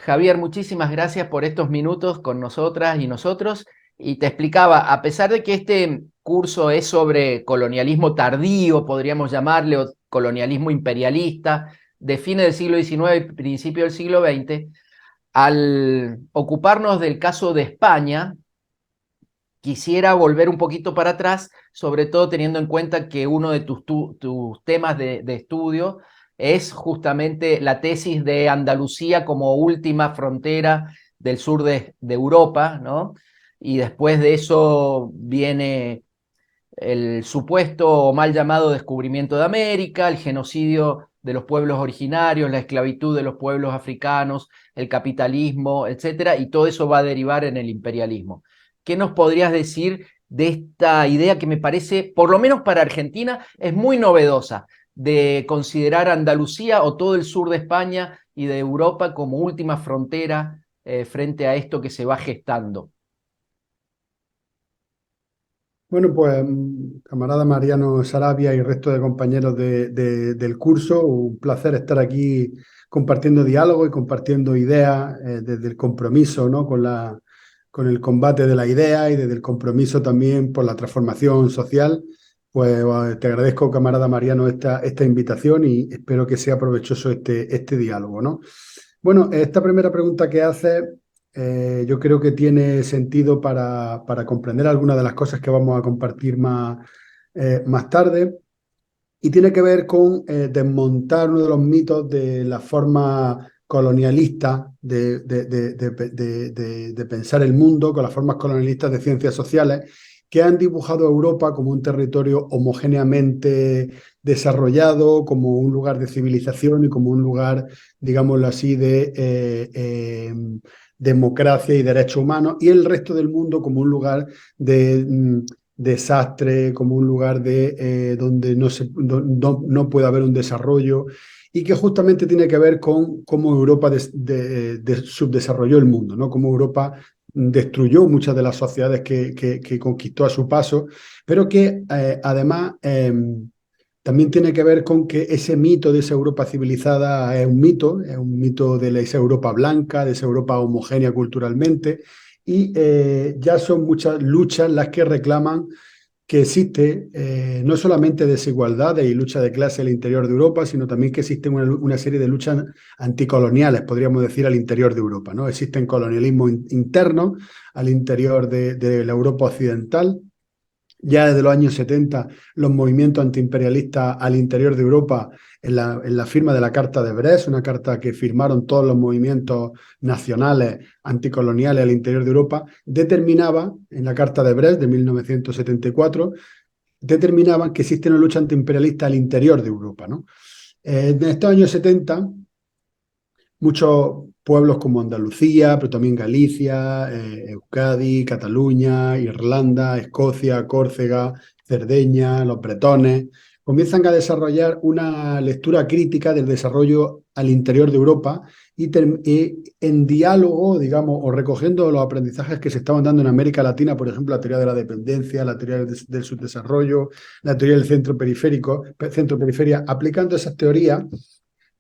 Javier, muchísimas gracias por estos minutos con nosotras y nosotros. Y te explicaba, a pesar de que este curso es sobre colonialismo tardío, podríamos llamarle, o colonialismo imperialista, de fines del siglo XIX y principio del siglo XX, al ocuparnos del caso de España, quisiera volver un poquito para atrás, sobre todo teniendo en cuenta que uno de tus temas de estudio es justamente la tesis de Andalucía como última frontera del sur de Europa, ¿no? Y después de eso viene el supuesto o mal llamado descubrimiento de América, el genocidio de los pueblos originarios, la esclavitud de los pueblos africanos, el capitalismo, etcétera, y todo eso va a derivar en el imperialismo. ¿Qué nos podrías decir de esta idea que me parece, por lo menos para Argentina, es muy novedosa, de considerar Andalucía o todo el sur de España y de Europa como última frontera frente a esto que se va gestando? Bueno, pues camarada Mariano Sarabia y resto de compañeros del curso, un placer estar aquí compartiendo diálogo y compartiendo ideas desde el compromiso, ¿no? con el combate de la idea y desde el compromiso también por la transformación social. Pues te agradezco, camarada Mariano, esta invitación y espero que sea provechoso este diálogo, ¿no? Bueno, esta primera pregunta que hace yo creo que tiene sentido para comprender algunas de las cosas que vamos a compartir más tarde y tiene que ver con desmontar uno de los mitos de la forma colonialista de pensar el mundo, con las formas colonialistas de ciencias sociales que han dibujado a Europa como un territorio homogéneamente desarrollado, como un lugar de civilización y como un lugar, digámoslo así, de democracia y derechos humanos, y el resto del mundo como un lugar de desastre, como un lugar donde no puede haber un desarrollo y que justamente tiene que ver con cómo Europa subdesarrolló el mundo, ¿no? Cómo Europa destruyó muchas de las sociedades que conquistó a su paso, pero que además también tiene que ver con que ese mito de esa Europa civilizada es un mito de esa Europa blanca, de esa Europa homogénea culturalmente, y ya son muchas luchas las que reclaman que existe no solamente desigualdades y lucha de clase al interior de Europa, sino también que existe una serie de luchas anticoloniales, podríamos decir, al interior de Europa, ¿no? Existen colonialismos internos al interior de la Europa occidental. Ya desde los años 70, los movimientos antiimperialistas al interior de Europa, en la firma de la Carta de Brest, una carta que firmaron todos los movimientos nacionales anticoloniales al interior de Europa, determinaba, en la Carta de Brest de 1974, determinaban que existe una lucha antiimperialista al interior de Europa, ¿no? En estos años 70, muchos pueblos como Andalucía, pero también Galicia, Euskadi, Cataluña, Irlanda, Escocia, Córcega, Cerdeña, los bretones, comienzan a desarrollar una lectura crítica del desarrollo al interior de Europa y en diálogo, digamos, o recogiendo los aprendizajes que se estaban dando en América Latina, por ejemplo, la teoría de la dependencia, la teoría del subdesarrollo, la teoría del centro periférico, centro-periferia, aplicando esas teorías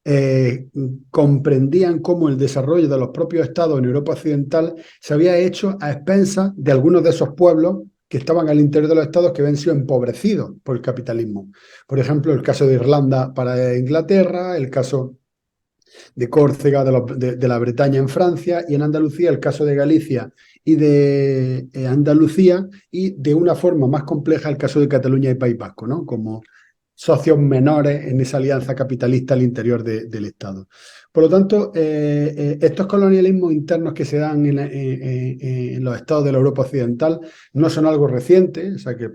eh, comprendían cómo el desarrollo de los propios estados en Europa Occidental se había hecho a expensas de algunos de esos pueblos que estaban al interior de los estados que habían sido empobrecidos por el capitalismo. Por ejemplo, el caso de Irlanda para Inglaterra, el caso de Córcega, de la Bretaña en Francia, y en Andalucía el caso de Galicia y de Andalucía, y de una forma más compleja el caso de Cataluña y País Vasco, ¿no? Como socios menores en esa alianza capitalista al interior del Estado. Por lo tanto, estos colonialismos internos que se dan en los estados de la Europa Occidental no son algo reciente, o sea que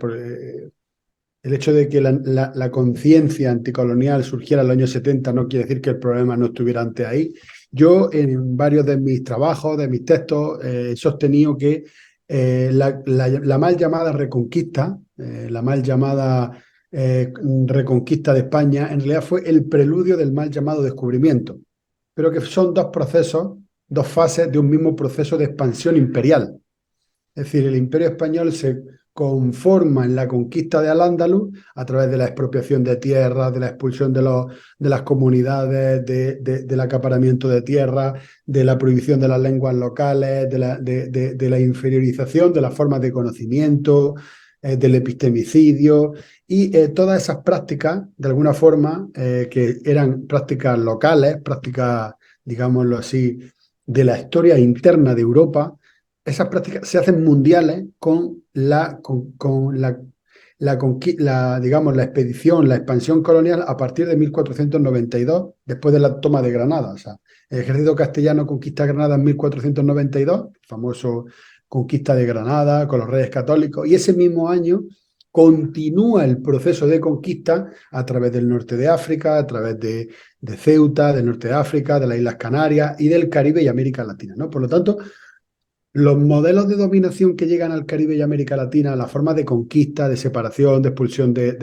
el hecho de que la conciencia anticolonial surgiera en los años 70 no quiere decir que el problema no estuviera antes ahí. Yo en varios de mis trabajos, de mis textos, he sostenido que la mal llamada reconquista, la mal llamada reconquista de España, en realidad fue el preludio del mal llamado descubrimiento, pero que son dos procesos, dos fases de un mismo proceso de expansión imperial. Es decir, el imperio español se conforman la conquista de Al-Ándalus a través de la expropiación de tierras, de la expulsión de las comunidades, del acaparamiento de tierras, de la prohibición de las lenguas locales, de la inferiorización de las formas de conocimiento, del epistemicidio y todas esas prácticas, de alguna forma, que eran prácticas locales, prácticas, digámoslo así, de la historia interna de Europa. Esas prácticas se hacen mundiales con digamos, la expedición, la expansión colonial a partir de 1492, después de la toma de Granada. O sea, el ejército castellano conquista Granada en 1492, el famoso conquista de Granada con los reyes católicos, y ese mismo año continúa el proceso de conquista a través del norte de África, a través de Ceuta, del norte de África, de las Islas Canarias y del Caribe y América Latina, ¿no? Por lo tanto, los modelos de dominación que llegan al Caribe y América Latina, la forma de conquista, de separación, de expulsión de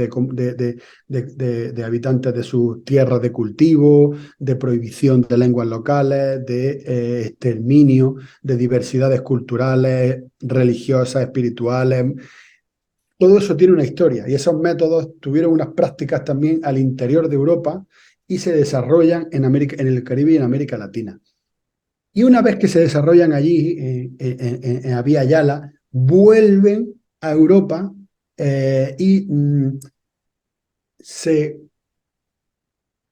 habitantes de sus tierras de cultivo, de prohibición de lenguas locales, de exterminio de diversidades culturales, religiosas, espirituales. Todo eso tiene una historia y esos métodos tuvieron unas prácticas también al interior de Europa y se desarrollan en el Caribe y en América Latina. Y una vez que se desarrollan allí, en Vía Yala, vuelven a Europa y se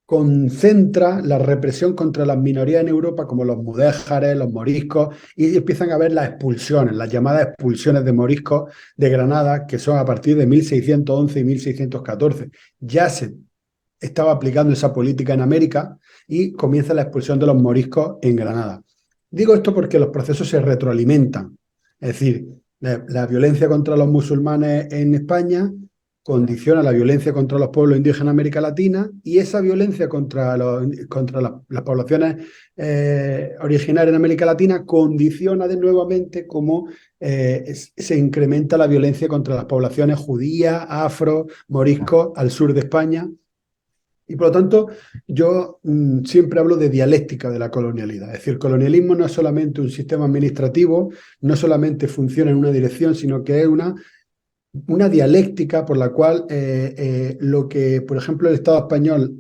concentra la represión contra las minorías en Europa, como los mudéjares, los moriscos, y empiezan a ver las expulsiones, las llamadas expulsiones de moriscos de Granada, que son a partir de 1611 y 1614. Ya se estaba aplicando esa política en América y comienza la expulsión de los moriscos en Granada. Digo esto porque los procesos se retroalimentan. Es decir, la violencia contra los musulmanes en España condiciona la violencia contra los pueblos indígenas en América Latina y esa violencia contra las poblaciones originarias en América Latina condiciona de nuevamente cómo se incrementa la violencia contra las poblaciones judías, afro, moriscos al sur de España. Y por lo tanto, yo siempre hablo de dialéctica de la colonialidad. Es decir, el colonialismo no es solamente un sistema administrativo, no solamente funciona en una dirección, sino que es una dialéctica por la cual lo que, por ejemplo, el Estado español,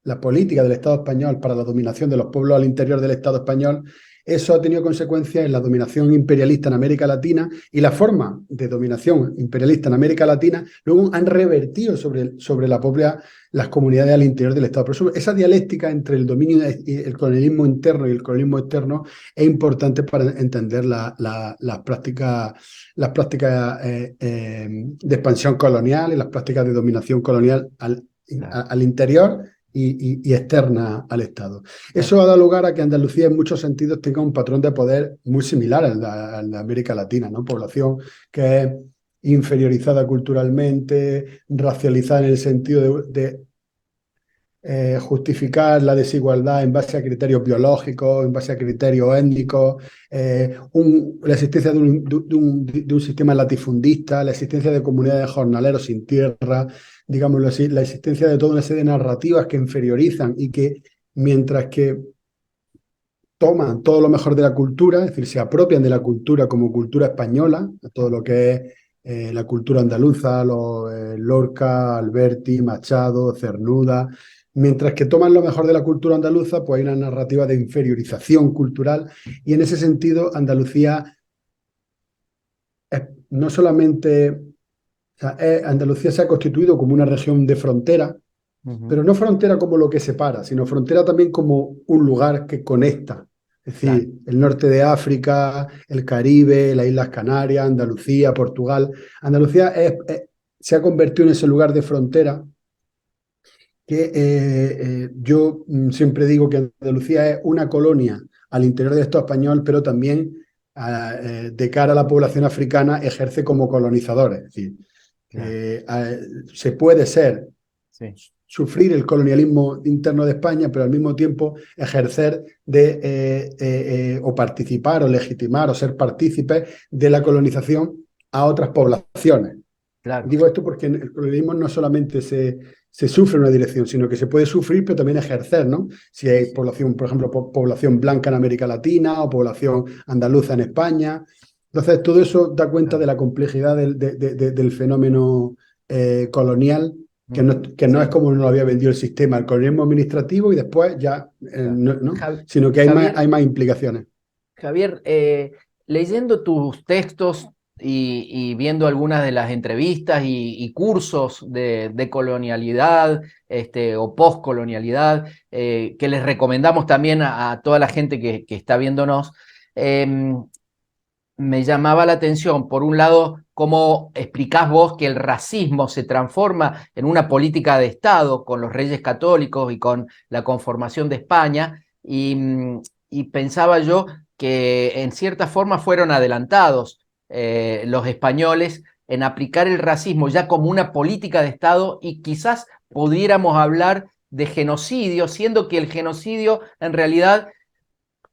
la política del Estado español para la dominación de los pueblos al interior del Estado español, eso ha tenido consecuencias en la dominación imperialista en América Latina y la forma de dominación imperialista en América Latina luego han revertido sobre las comunidades al interior del Estado. Por eso esa dialéctica entre el dominio y el colonialismo interno y el colonialismo externo es importante para entender las prácticas de expansión colonial y las prácticas de dominación colonial al interior y externa al Estado. Eso ha dado lugar a que Andalucía en muchos sentidos tenga un patrón de poder muy similar al de América Latina, ¿no? Población que es inferiorizada culturalmente, racializada en el sentido de justificar la desigualdad en base a criterios biológicos, en base a criterios étnicos, la existencia de un sistema latifundista, la existencia de comunidades jornaleros sin tierra, digámoslo así, la existencia de toda una serie de narrativas que inferiorizan y que, mientras que toman todo lo mejor de la cultura, es decir, se apropian de la cultura como cultura española, todo lo que es la cultura andaluza, Lorca, Alberti, Machado, Cernuda. Mientras que toman lo mejor de la cultura andaluza, pues hay una narrativa de inferiorización cultural y en ese sentido Andalucía no solamente, o sea, Andalucía se ha constituido como una región de frontera, pero no frontera como lo que separa, sino frontera también como un lugar que conecta. Es decir, el norte de África, el Caribe, las Islas Canarias, Andalucía, Portugal. Andalucía se ha convertido en ese lugar de frontera que yo siempre digo que Andalucía es una colonia al interior del Estado español, pero también de cara a la población africana ejerce como colonizadores. Es decir, se puede sufrir el colonialismo interno de España, pero al mismo tiempo ejercer o participar o legitimar o ser partícipe de la colonización a otras poblaciones. Claro. Digo esto porque el colonialismo no solamente se sufre en una dirección, sino que se puede sufrir, pero también ejercer, ¿no? Si hay población, por ejemplo, población blanca en América Latina o población andaluza en España. Entonces, todo eso da cuenta de la complejidad del fenómeno colonial, que no es Sí. como nos lo había vendido el sistema, el colonialismo administrativo y después ya, Claro. no, sino que hay Javier, más implicaciones. Javier, leyendo tus textos y viendo algunas de las entrevistas y cursos de colonialidad o postcolonialidad, que les recomendamos también a toda la gente que está viéndonos, me llamaba la atención, por un lado, cómo explicás vos que el racismo se transforma en una política de Estado con los reyes católicos y con la conformación de España, y pensaba yo que en cierta forma fueron adelantados los españoles en aplicar el racismo ya como una política de Estado, y quizás pudiéramos hablar de genocidio, siendo que el genocidio en realidad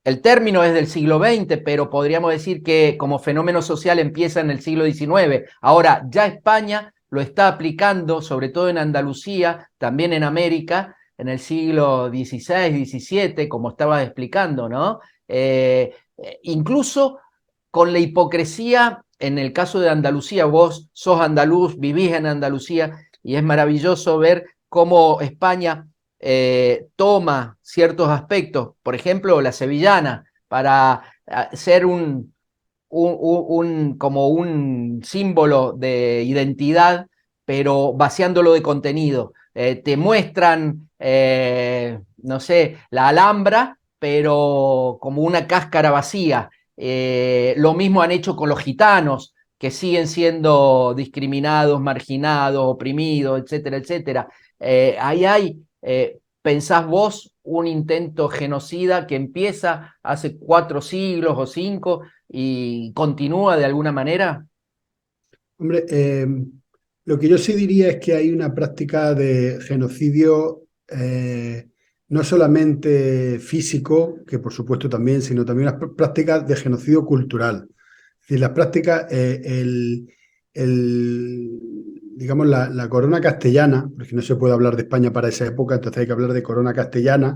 el término es del siglo XX, pero podríamos decir que como fenómeno social empieza en el siglo XIX. Ahora, ya España lo está aplicando, sobre todo en Andalucía, también en América, en el siglo XVI, XVII, como estaba explicando, ¿no? Incluso con la hipocresía, en el caso de Andalucía, vos sos andaluz, vivís en Andalucía, y es maravilloso ver cómo España toma ciertos aspectos, por ejemplo, la sevillana, para ser como un símbolo de identidad, pero vaciándolo de contenido. Te muestran, no sé, la Alhambra, pero como una cáscara vacía. Lo mismo han hecho con los gitanos, que siguen siendo discriminados, marginados, oprimidos, etcétera, etcétera. Ahí hay, ¿pensás vos un intento genocida que empieza hace 4 siglos o 5 y continúa de alguna manera? Hombre, lo que yo sí diría es que hay una práctica de genocidio no solamente físico, que por supuesto también, sino también las prácticas de genocidio cultural. Es decir, las prácticas, digamos, la corona castellana, porque no se puede hablar de España para esa época, entonces hay que hablar de corona castellana.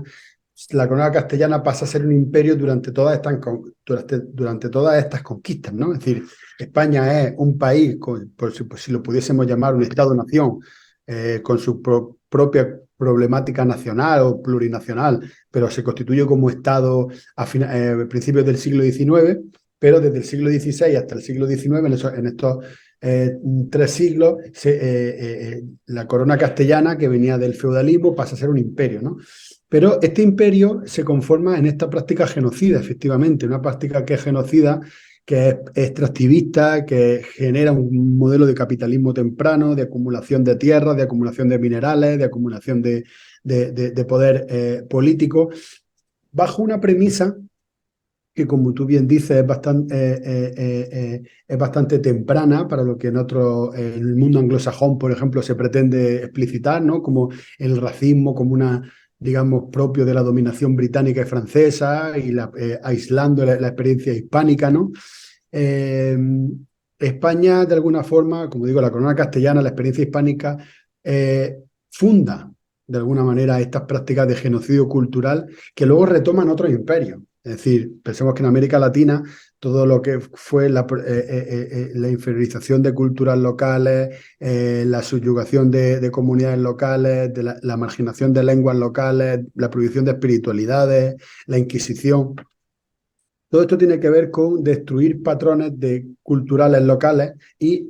La corona castellana pasa a ser un imperio durante todas estas conquistas, ¿no? Es decir, España es un país, por si lo pudiésemos llamar un Estado-nación, con su propia problemática nacional o plurinacional, pero se constituye como Estado a principios del siglo XIX, pero desde el siglo XVI hasta el siglo XIX, en estos 3 siglos, la corona castellana, que venía del feudalismo, pasa a ser un imperio, ¿no? Pero este imperio se conforma en esta práctica genocida, efectivamente, una práctica que es genocida, que es extractivista, que genera un modelo de capitalismo temprano, de acumulación de tierras, de acumulación de minerales, de acumulación de poder político, bajo una premisa que, como tú bien dices, es bastante temprana para lo que en el mundo anglosajón, por ejemplo, se pretende explicitar, ¿no? Como el racismo, como una, digamos, propio de la dominación británica y francesa, y aislando la experiencia hispánica, ¿no? Eh, España, de alguna forma, como digo, la corona castellana, la experiencia hispánica, funda de alguna manera estas prácticas de genocidio cultural que luego retoman otros imperios. Es decir, pensemos que en América Latina todo lo que fue la inferiorización de culturas locales, la subyugación de comunidades locales, la marginación de lenguas locales, la prohibición de espiritualidades, la Inquisición. Todo esto tiene que ver con destruir patrones culturales locales y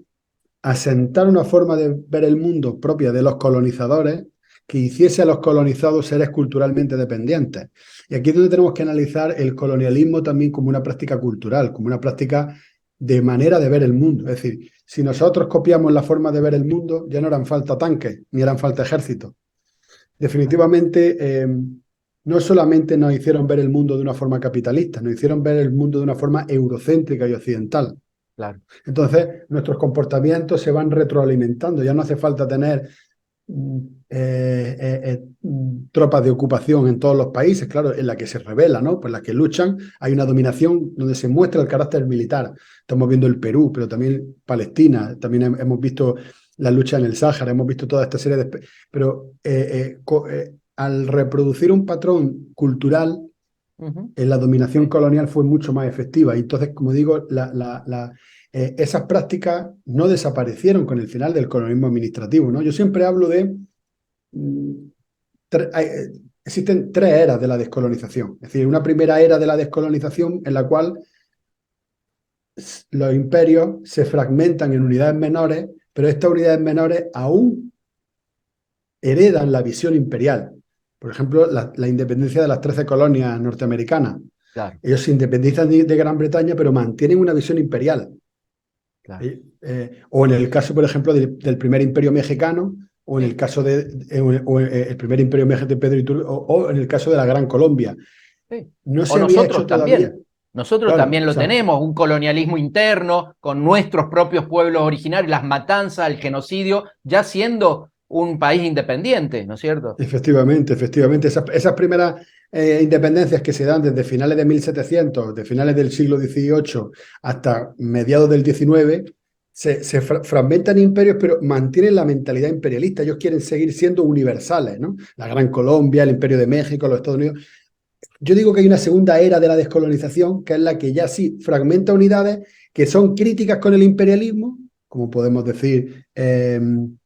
asentar una forma de ver el mundo propia de los colonizadores que hiciese a los colonizados seres culturalmente dependientes. Y aquí es donde tenemos que analizar el colonialismo también como una práctica cultural, como una práctica de manera de ver el mundo. Es decir, si nosotros copiamos la forma de ver el mundo, ya no harán falta tanques, ni harán falta ejércitos. Definitivamente, no solamente nos hicieron ver el mundo de una forma capitalista, nos hicieron ver el mundo de una forma eurocéntrica y occidental. Claro. Entonces, nuestros comportamientos se van retroalimentando. Ya no hace falta tener tropas de ocupación en todos los países, claro, en la que se revela, ¿no? Pues las que luchan, hay una dominación donde se muestra el carácter militar. Estamos viendo el Perú, pero también Palestina, también hemos visto la lucha en el Sáhara, hemos visto toda esta serie Pero al reproducir un patrón cultural, Ujú. En la dominación Sí, colonial fue mucho más efectiva. Y entonces, como digo, esas prácticas no desaparecieron con el final del colonialismo administrativo, ¿no? Yo siempre hablo de... mm, existen tres eras de la descolonización. Es decir, una primera era de la descolonización en la cual los imperios se fragmentan en unidades menores, pero estas unidades menores aún heredan la visión imperial. Por ejemplo, la independencia de las 13 colonias norteamericanas. claro, Ellos se independizan de Gran Bretaña, pero mantienen una visión imperial. claro. O en el caso, por ejemplo, del primer imperio mexicano, o en el Sí. caso el primer imperio mexicano de Pedro Iturbe, o en el caso de la Gran Colombia. Sí. No O se había hecho nosotros todavía, también. Nosotros claro, también o lo sea, tenemos, un colonialismo interno con nuestros propios pueblos originarios, las matanzas, el genocidio, ya siendo un país independiente, ¿no es cierto? efectivamente, efectivamente. Esas primeras independencias que se dan desde finales de 1700, de finales del siglo XVIII hasta mediados del XIX, se fragmentan imperios, pero mantienen la mentalidad imperialista. Ellos quieren seguir siendo universales, ¿no? La Gran Colombia, el Imperio de México, los Estados Unidos. Yo digo que hay una segunda era de la descolonización, que es la que ya sí fragmenta unidades que son críticas con el imperialismo, como podemos decir en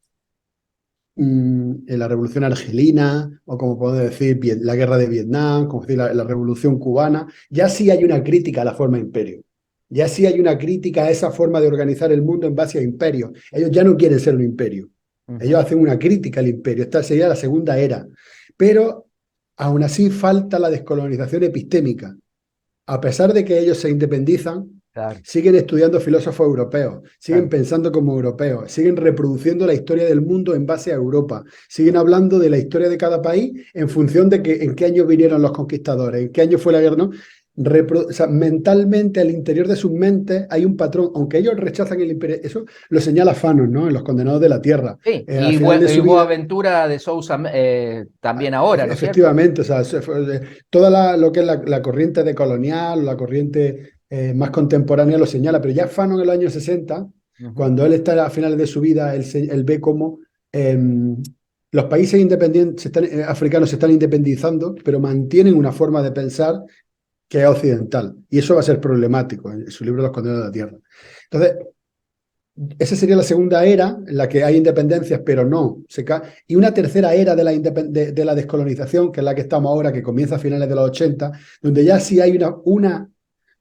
la Revolución Argelina, o como podemos decir la Guerra de Vietnam, como decir la Revolución Cubana. Ya sí hay una crítica a la forma de imperio. Ya sí hay una crítica a esa forma de organizar el mundo en base a imperios. Ellos ya no quieren ser un imperio. Ellos Ujú. hacen una crítica al imperio. Esta sería la segunda era. Pero aún así falta la descolonización epistémica. A pesar de que ellos se independizan, Claro. siguen estudiando filósofos europeos, siguen Claro. pensando como europeos, siguen reproduciendo la historia del mundo en base a Europa, siguen hablando de la historia de cada país en función de en qué año vinieron los conquistadores, en qué año fue la guerra, ¿no? O sea, mentalmente, al interior de sus mentes, hay un patrón, aunque ellos rechazan el imperio, eso lo señala Fanon, ¿no? En Los Condenados de la Tierra. Sí, Al final de Y su vida, Boaventura de Sousa también ahora, ¿no es cierto? efectivamente, o sea, toda lo que es la corriente decolonial, la corriente más contemporánea lo señala, pero ya Fanon en los años 60, Ujú. cuando él está a finales de su vida, él ve cómo los países independientes africanos se están independizando, pero mantienen una forma de pensar que es occidental, y eso va a ser problemático en su libro Los Condenados de la Tierra. Entonces, esa sería la segunda era en la que hay independencias, pero no. Y una tercera era de la descolonización, que es la que estamos ahora, que comienza a finales de los 80, donde ya sí hay una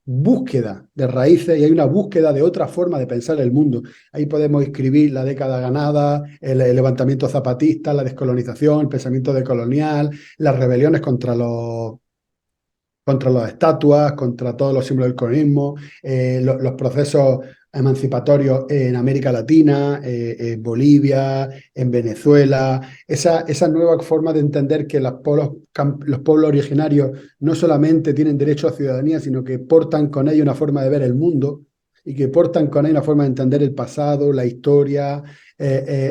búsqueda de raíces y hay una búsqueda de otra forma de pensar el mundo. Ahí podemos escribir la década ganada, el levantamiento zapatista, la descolonización, el pensamiento decolonial, las rebeliones contra las estatuas, contra todos los símbolos del colonialismo, los procesos emancipatorios en América Latina, en Bolivia, en Venezuela, esa nueva forma de entender que los pueblos originarios no solamente tienen derecho a ciudadanía, sino que portan con ellos una forma de ver el mundo y que portan con ellos una forma de entender el pasado, la historia.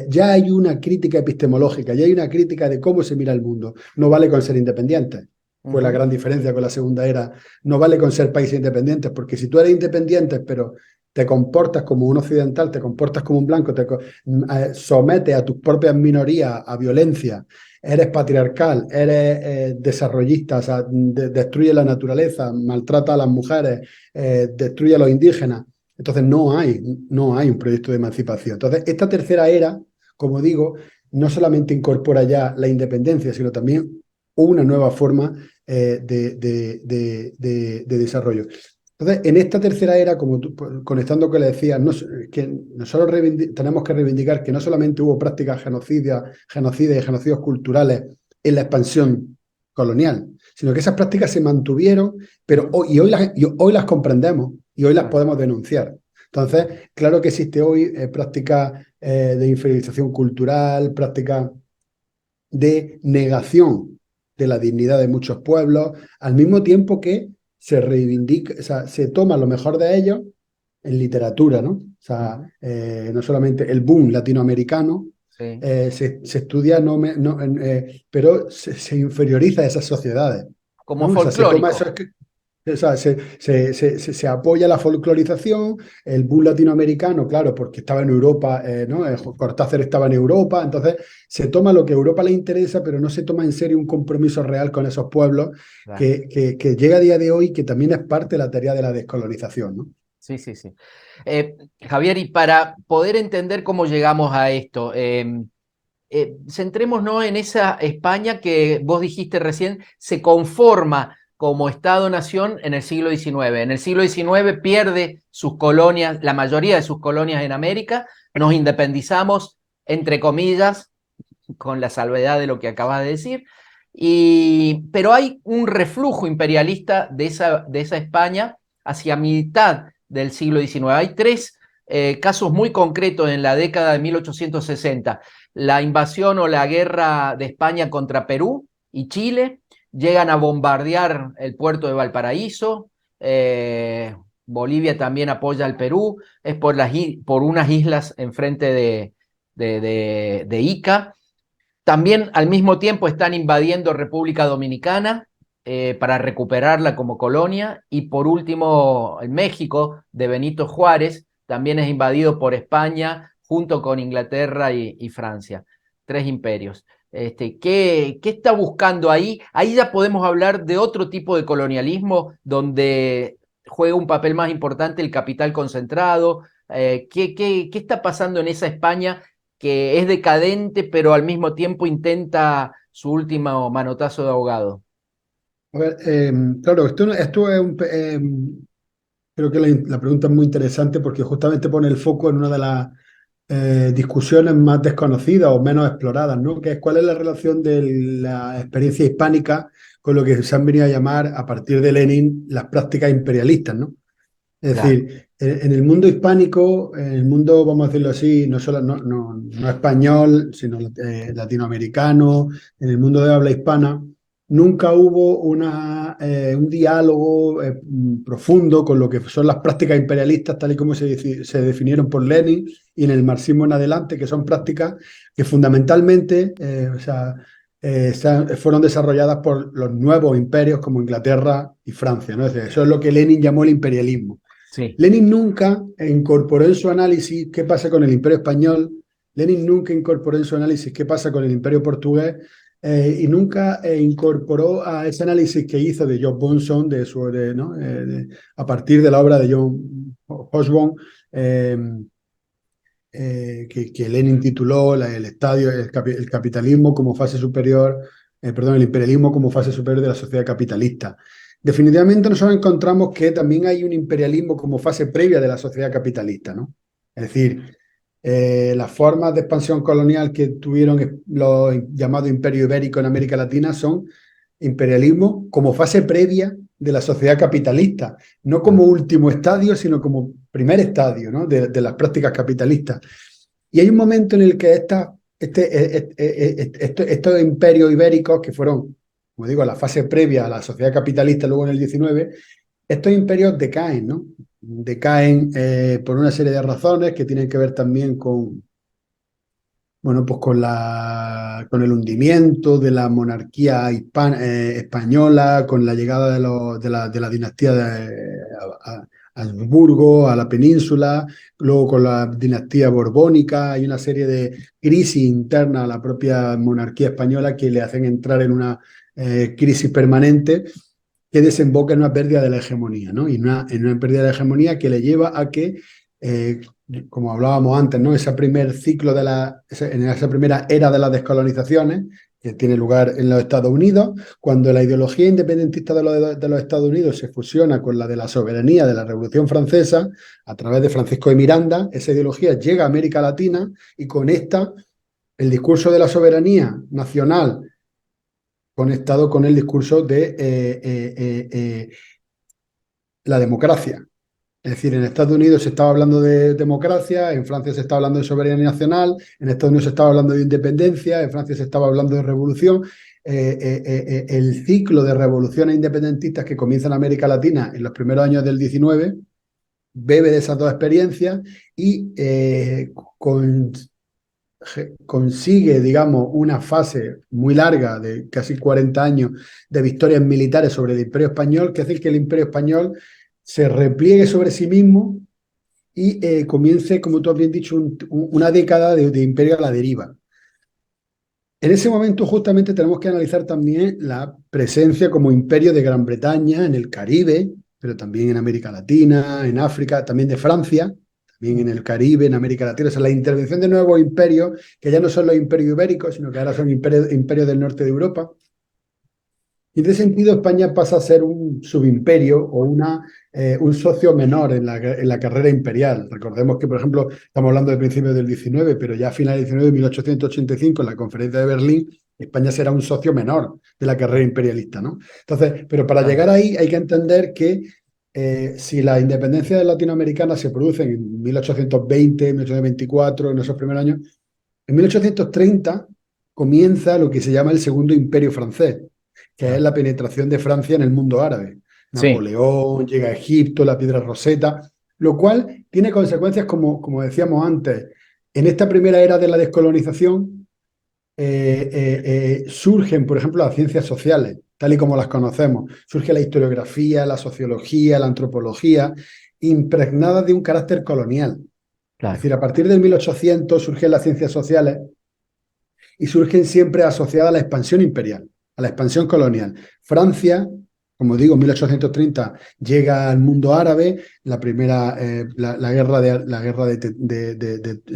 Ya hay una crítica epistemológica, ya hay una crítica de cómo se mira el mundo. No vale con ser independientes. Fue la Ujú. gran diferencia con la segunda era. No vale con ser países independientes, porque si tú eres independiente, pero te comportas como un occidental, te comportas como un blanco, sometes a tus propias minorías a violencia, eres patriarcal, eres desarrollista, o sea, destruye la naturaleza, maltrata a las mujeres, destruye a los indígenas. Entonces no hay un proyecto de emancipación. Entonces, esta tercera era, como digo, no solamente incorpora ya la independencia, sino también una nueva forma de desarrollo. Entonces, en esta tercera era, conectando con lo que le decía, que nosotros tenemos que reivindicar que no solamente hubo prácticas genocidas y genocidios culturales en la expansión colonial, sino que esas prácticas se mantuvieron, pero Ujú. hoy las comprendemos y hoy las Claro. podemos denunciar. Entonces, claro que existe hoy prácticas de inferiorización cultural, prácticas de negación de la dignidad de muchos pueblos, al mismo tiempo que se reivindica, o sea, se toma lo mejor de ellos en literatura, ¿no? O sea, Ujú. no solamente el boom latinoamericano, Sí. se estudia, pero se inferioriza a esas sociedades, Como ¿no? O sea, se toma eso, folclórico. O sea, se apoya la folclorización, el boom latinoamericano, claro, porque estaba en Europa, ¿no? Cortázar estaba en Europa, entonces se toma lo que a Europa le interesa, pero no se toma en serio un compromiso real con esos pueblos Claro. que llega a día de hoy, que también es parte de la tarea de la descolonización, ¿no? Sí, sí, sí. Javier, y para poder entender cómo llegamos a esto, centrémonos en esa España que vos dijiste recién, se conforma como Estado-nación en el siglo XIX. En el siglo XIX pierde sus colonias, la mayoría de sus colonias en América, nos independizamos, entre comillas, con la salvedad de lo que acabas de decir, pero hay un reflujo imperialista de esa España hacia mitad del siglo XIX. Hay tres casos muy concretos en la década de 1860. La invasión o la guerra de España contra Perú y Chile, llegan a bombardear el puerto de Valparaíso, Bolivia también apoya al Perú, es por unas islas enfrente de Ica. También al mismo tiempo están invadiendo República Dominicana para recuperarla como colonia. Y por último, en México, de Benito Juárez, también es invadido por España junto con Inglaterra y Francia. Tres imperios. ¿Qué está buscando ahí? Ahí ya podemos hablar de otro tipo de colonialismo donde juega un papel más importante el capital concentrado. ¿Qué está pasando en esa España que es decadente, pero al mismo tiempo intenta su último manotazo de ahogado? A ver, claro, esto es creo que la pregunta es muy interesante porque justamente pone el foco en una de las discusiones más desconocidas o menos exploradas, ¿no? Que es cuál es la relación de la experiencia hispánica con lo que se han venido a llamar a partir de Lenin las prácticas imperialistas, ¿no? Es Claro, decir, en el mundo hispánico, en el mundo, vamos a decirlo así, no solo no español, sino latinoamericano, en el mundo de habla hispana, nunca hubo un diálogo profundo con lo que son las prácticas imperialistas, tal y como se definieron por Lenin y en el marxismo en adelante, que son prácticas que fundamentalmente, o sea, fueron desarrolladas por los nuevos imperios como Inglaterra y Francia, ¿no? Es decir, eso es lo que Lenin llamó el imperialismo. sí, Lenin nunca incorporó en su análisis qué pasa con el Imperio Español, Lenin nunca incorporó en su análisis qué pasa con el Imperio Portugués y nunca incorporó a ese análisis que hizo de John Bunson, ¿no? A partir de la obra de John Hobsbawm, eh, que Lenin tituló el capitalismo como fase superior, perdón, el imperialismo como fase superior de la sociedad capitalista. Definitivamente nosotros encontramos que también hay un imperialismo como fase previa de la sociedad capitalista, ¿no? Es decir, las formas de expansión colonial que tuvieron los llamados imperios ibéricos en América Latina son imperialismo como fase previa de la sociedad capitalista, no como último estadio, sino como primer estadio, ¿no? de las prácticas capitalistas. Y hay un momento en el que estos imperios ibéricos, que fueron, como digo, la fase previa a la sociedad capitalista, luego en el 19, estos imperios decaen, ¿no? Decaen por una serie de razones que tienen que ver también con, bueno, pues con el hundimiento de la monarquía española, con la llegada de la dinastía a- Habsburgo a la península, luego con la dinastía borbónica, hay una serie de crisis internas a la propia monarquía española que le hacen entrar en una crisis permanente que desemboca en una pérdida de la hegemonía, ¿no? Y en una pérdida de la hegemonía que le lleva a que eh, como hablábamos antes, ¿no? Ese primer ciclo en esa primera era de las descolonizaciones, que tiene lugar en los Estados Unidos, cuando la ideología independentista de los Estados Unidos se fusiona con la de la soberanía de la Revolución Francesa, a través de Francisco de Miranda, esa ideología llega a América Latina y conecta el discurso de la soberanía nacional conectado con el discurso de la democracia. Es decir, en Estados Unidos se estaba hablando de democracia, en Francia se estaba hablando de soberanía nacional, en Estados Unidos se estaba hablando de independencia, en Francia se estaba hablando de revolución. El ciclo de revoluciones independentistas que comienza en América Latina en los primeros años del 19 bebe de esas dos experiencias y consigue, digamos, una fase muy larga de casi 40 años de victorias militares sobre el Imperio Español, que hace que el Imperio Español se repliegue sobre sí mismo y comience, como tú has bien dicho, una década de imperio a la deriva. En ese momento justamente tenemos que analizar también la presencia como imperio de Gran Bretaña en el Caribe, pero también en América Latina, en África, también de Francia, también en el Caribe, en América Latina. O sea, la intervención de nuevos imperios, que ya no son los imperios ibéricos, sino que ahora son imperios del norte de Europa. Y en ese sentido, España pasa a ser un subimperio o un socio menor en la carrera imperial. Recordemos que, por ejemplo, estamos hablando de principios del 19, pero ya a finales del 19, 1885, en la conferencia de Berlín, España será un socio menor de la carrera imperialista, ¿no? Entonces, pero para llegar ahí hay que entender que si la independencia latinoamericana se produce en 1820, 1824, en esos primeros años, en 1830 comienza lo que se llama el Segundo Imperio Francés, que es la penetración de Francia en el mundo árabe. Sí, Napoleón, llega a Egipto, la Piedra Roseta, lo cual tiene consecuencias, como decíamos antes, en esta primera era de la descolonización surgen, por ejemplo, las ciencias sociales, tal y como las conocemos. Surge la historiografía, la sociología, la antropología, impregnadas de un carácter colonial. Es claro. decir, a partir del 1800 surgen las ciencias sociales y surgen siempre asociadas a la expansión imperial, a la expansión colonial. Francia, como digo, en 1830 llega al mundo árabe, la guerra o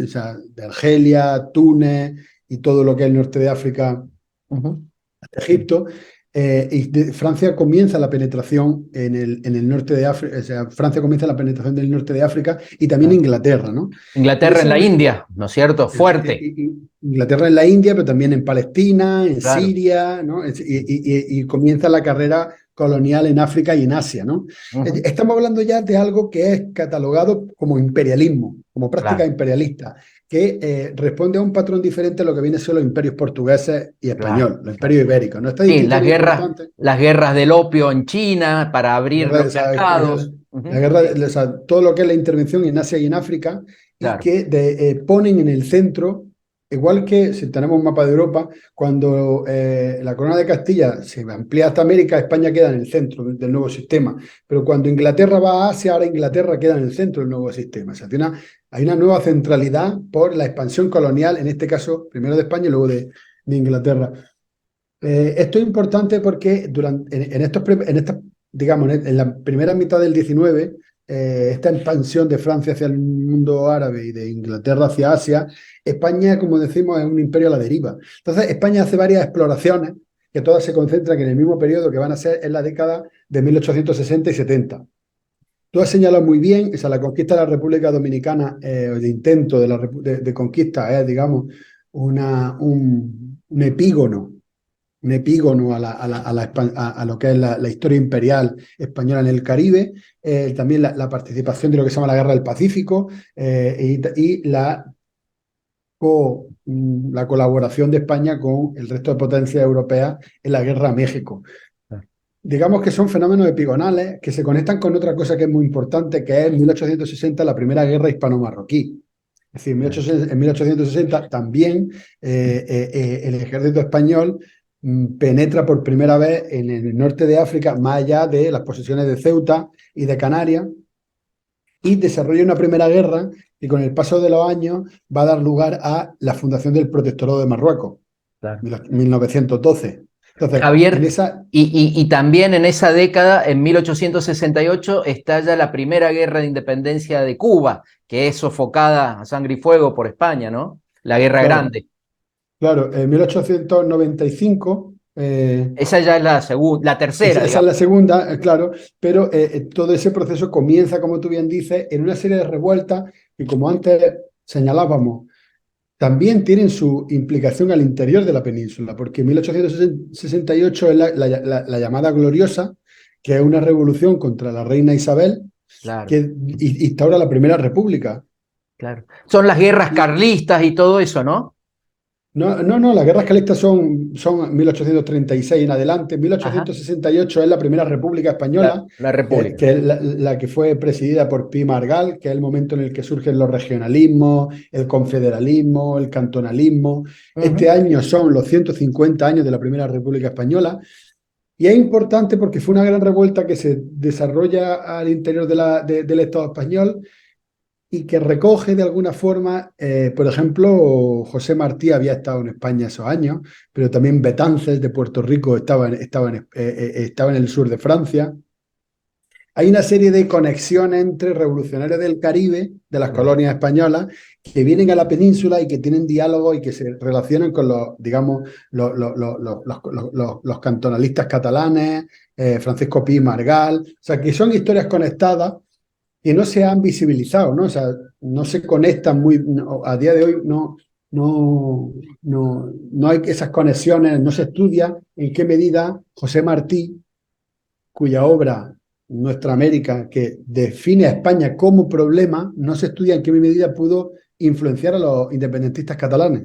sea, de Argelia, Túnez y todo lo que es el norte de África, Ujú. Egipto. Francia comienza la penetración en el norte de África, o sea, Francia comienza la penetración del norte de África y también Claro. Inglaterra, ¿no? En Inglaterra ese en la momento, India, ¿no es cierto? Fuerte. Inglaterra en la India, pero también en Palestina, en Claro. Siria, ¿no? Y comienza la carrera colonial en África y en Asia, ¿no? Ujú. Estamos hablando ya de algo que es catalogado como imperialismo, como práctica Claro, imperialista, que responde a un patrón diferente a lo que viene siendo los imperios portugueses y claro, español, los claro. imperios ibéricos, ¿no? Esta Sí, distinción es importante. las guerras del opio en China para abrir los O sea, mercados. la Ujú. guerra, o sea, todo lo que es la intervención en Asia y en África, y Claro, que ponen en el centro, igual que si tenemos un mapa de Europa, cuando la corona de Castilla se amplía hasta América, España queda en el centro del nuevo sistema. Pero cuando Inglaterra va a Asia, ahora Inglaterra queda en el centro del nuevo sistema. O sea, hay una nueva centralidad por la expansión colonial, en este caso, primero de España y luego de Inglaterra. Esto es importante porque en esta, digamos, en la primera mitad del 19, esta expansión de Francia hacia el mundo árabe y de Inglaterra hacia Asia, España, como decimos, es un imperio a la deriva. Entonces, España hace varias exploraciones que todas se concentran en el mismo periodo que van a ser en la década de 1860 y 70. Tú has señalado muy bien, o sea, la conquista de la República Dominicana, el intento de conquista es, digamos, un epígono a lo que es la historia imperial española en el Caribe, también la participación de lo que se llama la Guerra del Pacífico y la colaboración de España con el resto de potencias europeas en la Guerra a México. Digamos que son fenómenos epigonales que se conectan con otra cosa que es muy importante, que es en 1860 la primera guerra hispano-marroquí. Es decir, en 1860 también el ejército español penetra por primera vez en el norte de África, más allá de las posesiones de Ceuta y de Canarias, y desarrolla una primera guerra que con el paso de los años va a dar lugar a la fundación del Protectorado de Marruecos, claro. 1912. Entonces, en Javier, esa, y también en esa década, en 1868, estalla la primera guerra de independencia de Cuba, que es sofocada a sangre y fuego por España, ¿no? La Guerra claro, Grande. claro, en 1895 Esa ya es la tercera, esa es digamos. la segunda, claro, pero todo ese proceso comienza, como tú bien dices, en una serie de revueltas que, como antes señalábamos, también tienen su implicación al interior de la península, porque en 1868 es la llamada Gloriosa, que es una revolución contra la reina Isabel, Claro, que instaura la Primera República. claro. Son las guerras carlistas y todo eso, ¿no? No, las guerras carlistas son 1836 en adelante. Ajá, 1868 es la primera República Española, la República. que es la que fue presidida por Pi Margall, que es el momento en el que surgen los regionalismos, el confederalismo, el cantonalismo. Este Ujú. año son los 150 años de la primera República Española. Y es importante porque fue una gran revuelta que se desarrolla al interior del Estado español y que recoge de alguna forma, por ejemplo, José Martí había estado en España esos años, pero también Betances de Puerto Rico estaba en el sur de Francia. Hay una serie de conexiones entre revolucionarios del Caribe, de las Claro. colonias españolas, que vienen a la península y que tienen diálogos y que se relacionan con los, digamos, los cantonalistas catalanes, Francisco Pi Margall, o sea, que son historias conectadas que no se han visibilizado, ¿no? O sea, no se conectan muy, a día de hoy no hay esas conexiones, no se estudia en qué medida José Martí, cuya obra Nuestra América, que define a España como problema, no se estudia en qué medida pudo influenciar a los independentistas catalanes,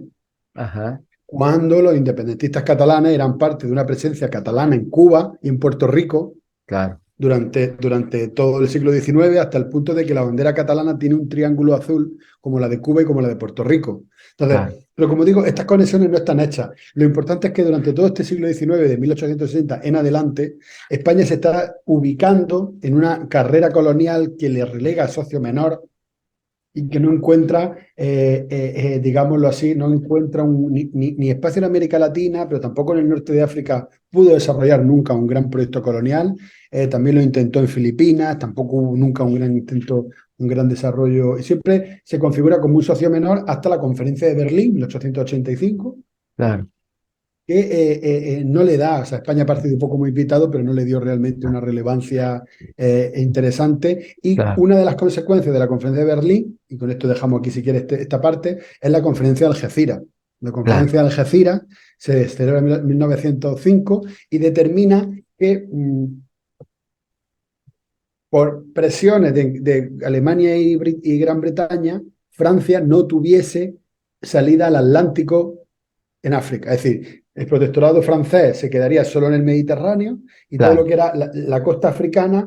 Ajá, cuando los independentistas catalanes eran parte de una presencia catalana en Cuba y en Puerto Rico, claro, durante todo el siglo XIX, hasta el punto de que la bandera catalana tiene un triángulo azul como la de Cuba y como la de Puerto Rico. claro. Entonces, pero como digo, estas conexiones no están hechas. Lo importante es que durante todo este siglo XIX, de 1860 en adelante, España se está ubicando en una carrera colonial que le relega a socio menor y que no encuentra, digámoslo así, no encuentra ni espacio en América Latina, pero tampoco en el norte de África pudo desarrollar nunca un gran proyecto colonial. También lo intentó en Filipinas, tampoco hubo nunca un gran intento, un gran desarrollo, y siempre se configura como un socio menor hasta la Conferencia de Berlín, 1885, Claro, que no le da, o sea, España parece un poco muy invitado, pero no le dio realmente una relevancia interesante. Y claro, una de las consecuencias de la conferencia de Berlín, y con esto dejamos aquí si quieres esta parte, es la conferencia de Algeciras. La claro. conferencia de Algeciras se celebra en 1905 y determina que por presiones de Alemania y Gran Bretaña, Francia no tuviese salida al Atlántico en África. Es decir, el protectorado francés se quedaría solo en el Mediterráneo y todo lo Claro, que era la costa africana,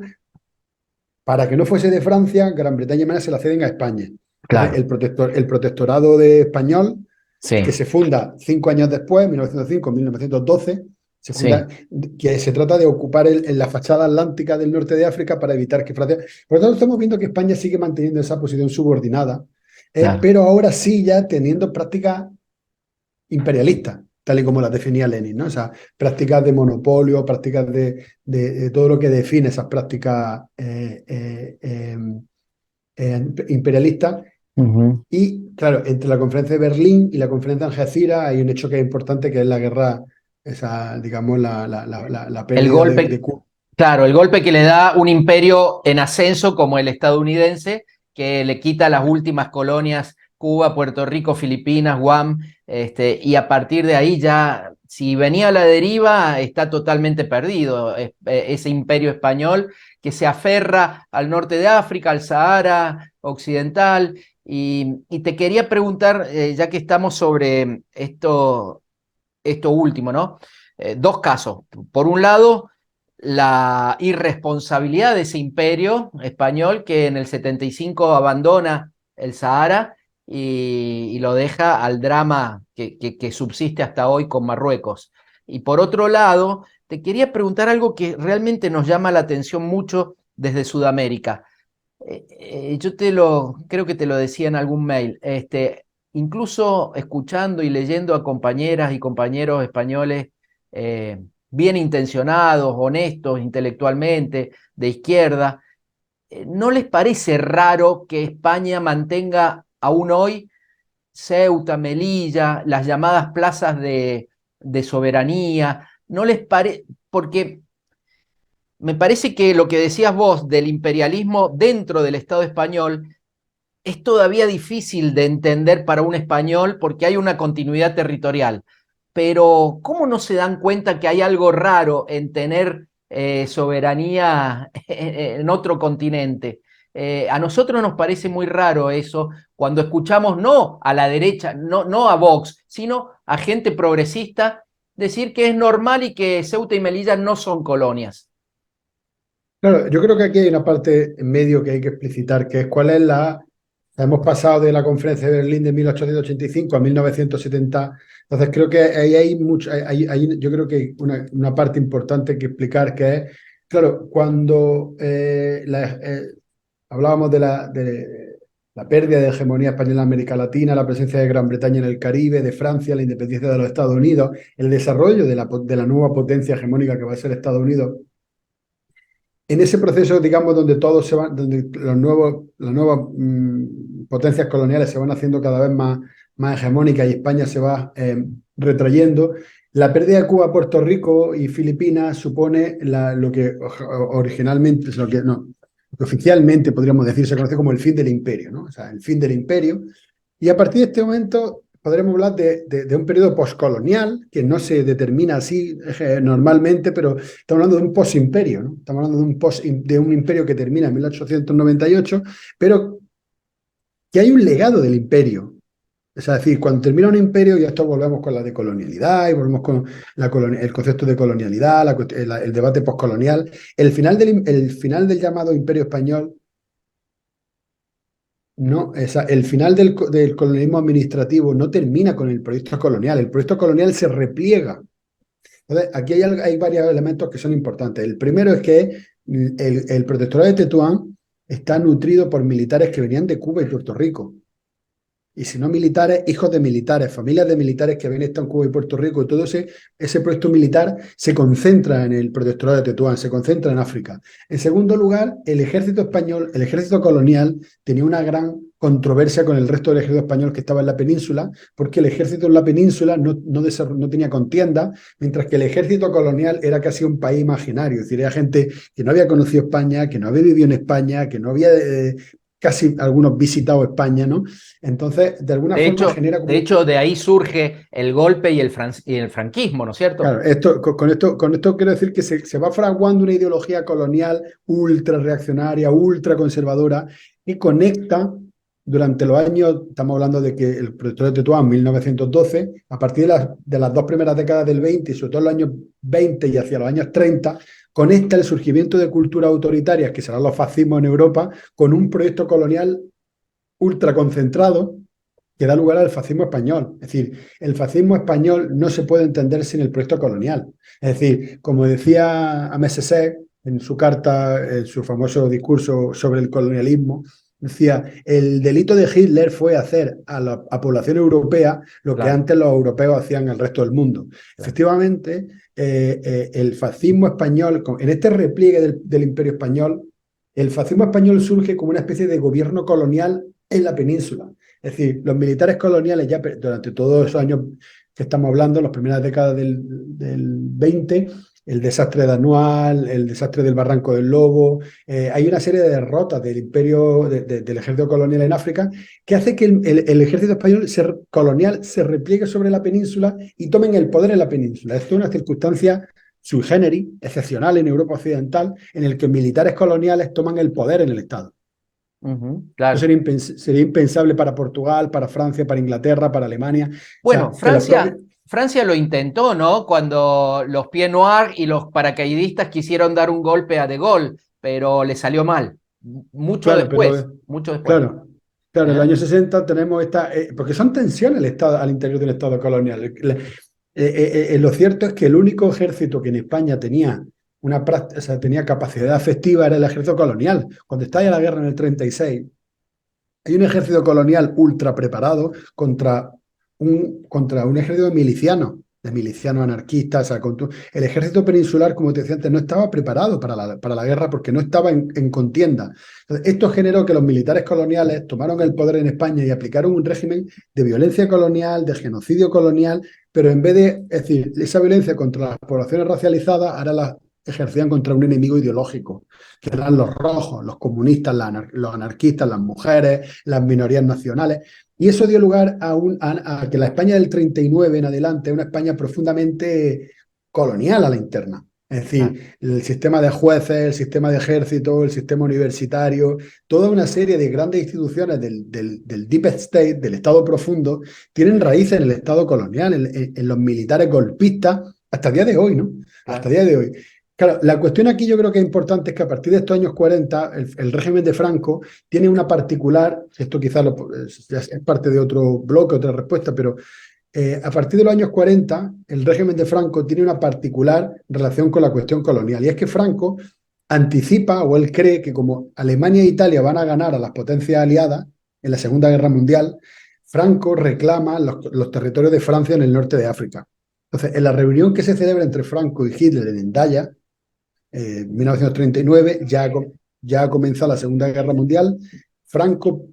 para que no fuese de Francia, Gran Bretaña y Alemania se la ceden a España. Entonces, claro, el protectorado de español, que sí, se funda 5 años después, 1905, 1912, se sí, funda, que se trata de ocupar en la fachada atlántica del norte de África para evitar que Francia... Por lo tanto, estamos viendo que España sigue manteniendo esa posición subordinada, claro, pero ahora sí ya teniendo prácticas imperialistas, tal y como las definía Lenin, ¿no? O sea, prácticas de monopolio, prácticas de todo lo que define esas prácticas imperialistas. ujú. Y claro, entre la conferencia de Berlín y la conferencia de Algeciras hay un hecho que es importante, que es la guerra, esa, digamos, la El pérdida de golpe, Cuba. claro, el golpe que le da un imperio en ascenso como el estadounidense, que le quita las últimas colonias, Cuba, Puerto Rico, Filipinas, Guam, y a partir de ahí ya, si venía a la deriva, está totalmente perdido. Ese imperio español que se aferra al norte de África, al Sahara Occidental. Y te quería preguntar, ya que estamos sobre esto último, ¿no? Dos casos. Por un lado, la irresponsabilidad de ese imperio español que en el 75 abandona el Sahara y lo deja al drama que subsiste hasta hoy con Marruecos. Y por otro lado, te quería preguntar algo que realmente nos llama la atención mucho desde Sudamérica. Creo que te lo decía en algún mail, incluso escuchando y leyendo a compañeras y compañeros españoles bien intencionados, honestos intelectualmente, de izquierda, ¿no les parece raro que España mantenga aún hoy Ceuta, Melilla, las llamadas plazas de soberanía? ¿No les parece? Porque me parece que lo que decías vos del imperialismo dentro del Estado español es todavía difícil de entender para un español porque hay una continuidad territorial. Pero ¿cómo no se dan cuenta que hay algo raro en tener soberanía en otro continente? A nosotros nos parece muy raro eso cuando escuchamos no a la derecha, no a Vox, sino a gente progresista decir que es normal y que Ceuta y Melilla no son colonias. Claro, yo creo que aquí hay una parte en medio que hay que explicitar, que es cuál es la... Hemos pasado de la conferencia de Berlín de 1885 a 1970, entonces creo que ahí hay mucho, yo creo que hay una parte importante que explicar, que es, claro, cuando hablábamos de la pérdida de hegemonía española en América Latina, la presencia de Gran Bretaña en el Caribe, de Francia, la independencia de los Estados Unidos, el desarrollo de la nueva potencia hegemónica que va a ser Estados Unidos. En ese proceso, digamos, donde todos se van, donde las nuevas potencias coloniales se van haciendo cada vez más hegemónicas y España se va retrayendo, la pérdida de Cuba, Puerto Rico y Filipinas supone lo que originalmente, lo que, no, lo que oficialmente podríamos decir se conoce como el fin del imperio, ¿no? O sea, el fin del imperio. Y a partir de este momento podremos hablar de un periodo postcolonial, que no se determina así normalmente, pero estamos hablando de un posimperio, ¿no? Estamos hablando de un imperio que termina en 1898, pero que hay un legado del imperio. Es decir, cuando termina un imperio, y esto volvemos con la decolonialidad y volvemos con el concepto de colonialidad, el debate postcolonial. El final del llamado imperio español, no, el final del colonialismo administrativo no termina con el proyecto colonial. El proyecto colonial se repliega. Entonces, aquí hay varios elementos que son importantes. El primero es que el protectorado de Tetuán está nutrido por militares que venían de Cuba y Puerto Rico. Y si no militares, hijos de militares, familias de militares que habían estado en Cuba y Puerto Rico, y todo ese proyecto militar se concentra en el protectorado de Tetuán, se concentra en África. En segundo lugar, el ejército español, el ejército colonial, tenía una gran controversia con el resto del ejército español que estaba en la península, porque el ejército en la península no tenía contienda, mientras que el ejército colonial era casi un país imaginario, es decir, era gente que no había conocido España, que no había vivido en España, que no había casi algunos visitado España, ¿no? Entonces, de alguna forma genera como... De ahí surge el golpe y el franquismo, ¿no es cierto? Claro, con esto quiero decir que se va fraguando una ideología colonial ultra reaccionaria, ultra conservadora, y conecta durante los años, estamos hablando de que el protectorado de Tetuán, 1912, a partir de las dos primeras décadas del 20, y sobre todo en los años 20 y hacia los años 30, conecta el surgimiento de culturas autoritarias, que serán los fascismos en Europa, con un proyecto colonial ultra concentrado que da lugar al fascismo español. Es decir, el fascismo español no se puede entender sin el proyecto colonial. Es decir, como decía Aimé Césaire en su carta, en su famoso discurso sobre el colonialismo, decía, el delito de Hitler fue hacer a la población europea lo que antes los europeos hacían al resto del mundo. Efectivamente, el fascismo español, en este repliegue del imperio español, el fascismo español surge como una especie de gobierno colonial en la península. Es decir, los militares coloniales ya durante todos esos años que estamos hablando, las primeras décadas del 20, el desastre de Anual, el desastre del Barranco del Lobo, hay una serie de derrotas del imperio, del ejército colonial en África, que hace que el ejército español colonial se repliegue sobre la península y tomen el poder en la península. Esto es una circunstancia sui generis, excepcional en Europa Occidental, en el que militares coloniales toman el poder en el Estado. Claro. Eso sería impensable para Portugal, para Francia, para Inglaterra, para Alemania. Bueno, O sea, Francia lo intentó, ¿no? Cuando los Pieds Noirs y los paracaidistas quisieron dar un golpe a De Gaulle, pero le salió mal. Mucho claro, después, mucho después. claro, claro, en ¿Eh? los años 60 tenemos porque son tensiones al interior del Estado colonial. Lo cierto es que el único ejército que en España tenía o sea, tenía capacidad efectiva era el ejército colonial. Cuando estalla la guerra en el 36, hay un ejército colonial ultra preparado contra un ejército de milicianos anarquistas. O sea, el ejército peninsular, como te decía antes, no estaba preparado para la guerra porque no estaba en contienda. Entonces, esto generó que los militares coloniales tomaron el poder en España y aplicaron un régimen de violencia colonial, de genocidio colonial, pero en vez de, es decir, esa violencia contra las poblaciones racializadas, ahora la ejercían contra un enemigo ideológico, que eran los rojos, los comunistas, los anarquistas, las mujeres, las minorías nacionales. Y eso dio lugar a que la España del 39 en adelante es una España profundamente colonial a la interna. Es claro, decir, el sistema de jueces, el sistema de ejército, el sistema universitario, toda una serie de grandes instituciones del Deep State, del Estado profundo, tienen raíces en el Estado colonial, en los militares golpistas, hasta el día de hoy, ¿no? Hasta claro. el día de hoy. Claro, la cuestión aquí yo creo que es importante es que a partir de estos años 40, el régimen de Franco tiene una particular, esto quizás es parte de otro bloque, otra respuesta, pero a partir de los años 40, el régimen de Franco tiene una particular relación con la cuestión colonial. Y es que Franco anticipa, o él cree que como Alemania e Italia van a ganar a las potencias aliadas en la Segunda Guerra Mundial, Franco reclama los territorios de Francia en el norte de África. Entonces, en la reunión que se celebra entre Franco y Hitler en Endaya, 1939, ya ha comenzado la Segunda Guerra Mundial. Franco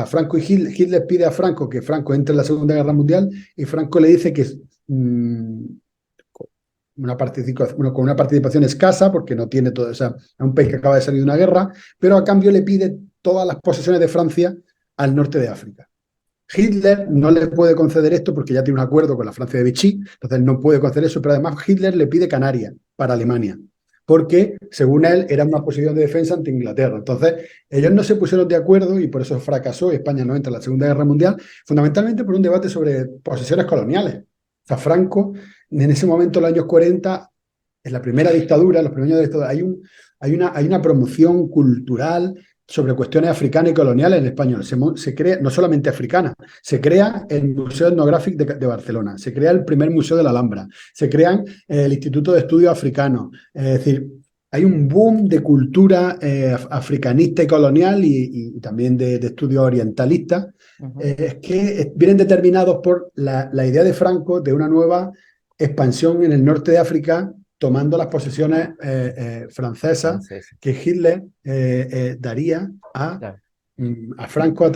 Franco y Hitler pide a Franco que Franco entre en la Segunda Guerra Mundial y Franco le dice que mmm, con una participación escasa, porque no tiene todo, o sea, es un país que acaba de salir de una guerra, pero a cambio le pide todas las posesiones de Francia al norte de África. Hitler no le puede conceder esto porque ya tiene un acuerdo con la Francia de Vichy, entonces no puede conceder eso, pero además Hitler le pide Canarias para Alemania, porque según él era una posición de defensa ante Inglaterra. Entonces ellos no se pusieron de acuerdo y por eso fracasó y España no entra en la Segunda Guerra Mundial, fundamentalmente por un debate sobre posesiones coloniales. O sea, Franco, en ese momento, en los años 40, en la primera dictadura, en los primeros años de dictadura, hay una promoción cultural sobre cuestiones africanas y coloniales en español. Se crea, no solamente africana, se crea el Museo Etnográfico de Barcelona, se crea el primer Museo de la Alhambra, se crean el Instituto de Estudios Africanos. Es decir, hay un boom de cultura africanista y colonial y también de estudios orientalistas, que vienen determinados por la idea de Franco de una nueva expansión en el norte de África, tomando las posesiones francesas Francesa, que Hitler daría claro, a Franco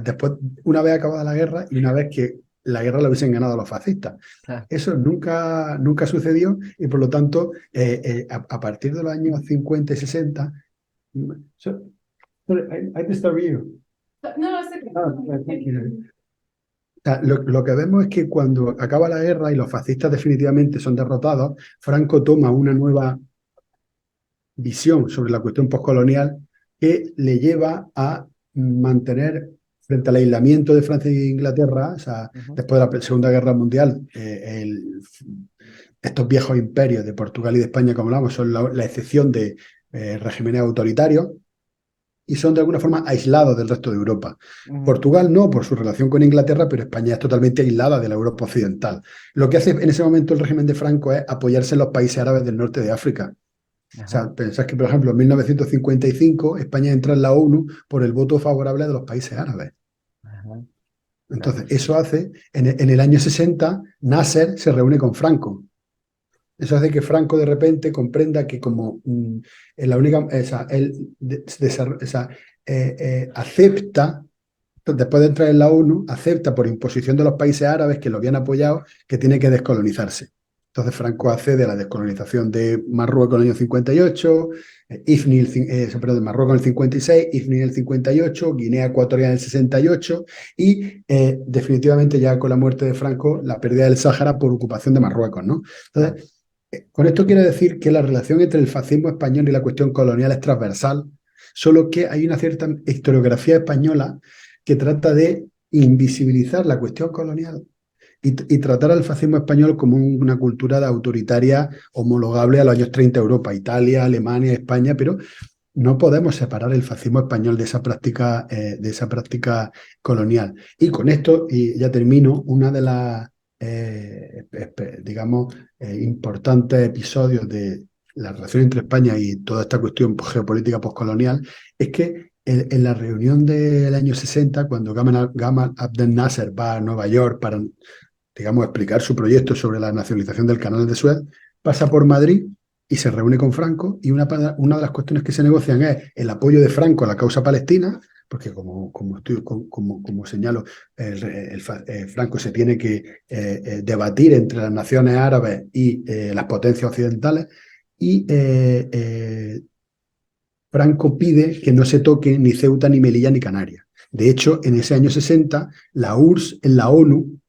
después, una vez acabada la guerra y una vez que la guerra la hubiesen ganado los fascistas. claro. Eso nunca sucedió y por lo tanto, a partir de los años 50 y 60, so, sorry, I disturbed you. No, sé que... Lo que vemos es que cuando acaba la guerra y los fascistas definitivamente son derrotados, Franco toma una nueva visión sobre la cuestión postcolonial que le lleva a mantener frente al aislamiento de Francia e Inglaterra, o sea, después de la Segunda Guerra Mundial, estos viejos imperios de Portugal y de España, como hablamos, son la excepción de regímenes autoritarios y son de alguna forma aislados del resto de Europa. Portugal no, por su relación con Inglaterra, pero España es totalmente aislada de la Europa occidental. Lo que hace en ese momento el régimen de Franco es apoyarse en los países árabes del norte de África. O sea, pensás que, por ejemplo, en 1955 España entra en la ONU por el voto favorable de los países árabes. Entonces, eso hace, en el año 60, Nasser se reúne con Franco. Eso hace que Franco de repente comprenda que como la única, él acepta, después de entrar en la ONU, acepta por imposición de los países árabes que lo habían apoyado, que tiene que descolonizarse. Entonces Franco accede a la descolonización de Marruecos en el año 58, perdón, de Marruecos en el 56, IFNI en el 58, Guinea Ecuatorial en el 68 y definitivamente ya con la muerte de Franco la pérdida del Sáhara por ocupación de Marruecos, ¿no? Entonces, con esto quiero decir que la relación entre el fascismo español y la cuestión colonial es transversal, solo que hay una cierta historiografía española que trata de invisibilizar la cuestión colonial y tratar al fascismo español como una cultura autoritaria homologable a los años 30 Europa, Italia, Alemania, España, pero no podemos separar el fascismo español de esa práctica colonial. Y con esto, y ya termino, una de las digamos, importantes episodios de la relación entre España y toda esta cuestión geopolítica postcolonial es que en la reunión del año 60, cuando Gamal Abdel Nasser va a Nueva York para, digamos, explicar su proyecto sobre la nacionalización del Canal de Suez, pasa por Madrid y se reúne con Franco y una de las cuestiones que se negocian es el apoyo de Franco a la causa palestina, porque como señalo, Franco se tiene que debatir entre las naciones árabes y las potencias occidentales, y Franco pide que no se toque ni Ceuta, ni Melilla, ni Canarias. De hecho, en ese año 60, la URSS en la ONU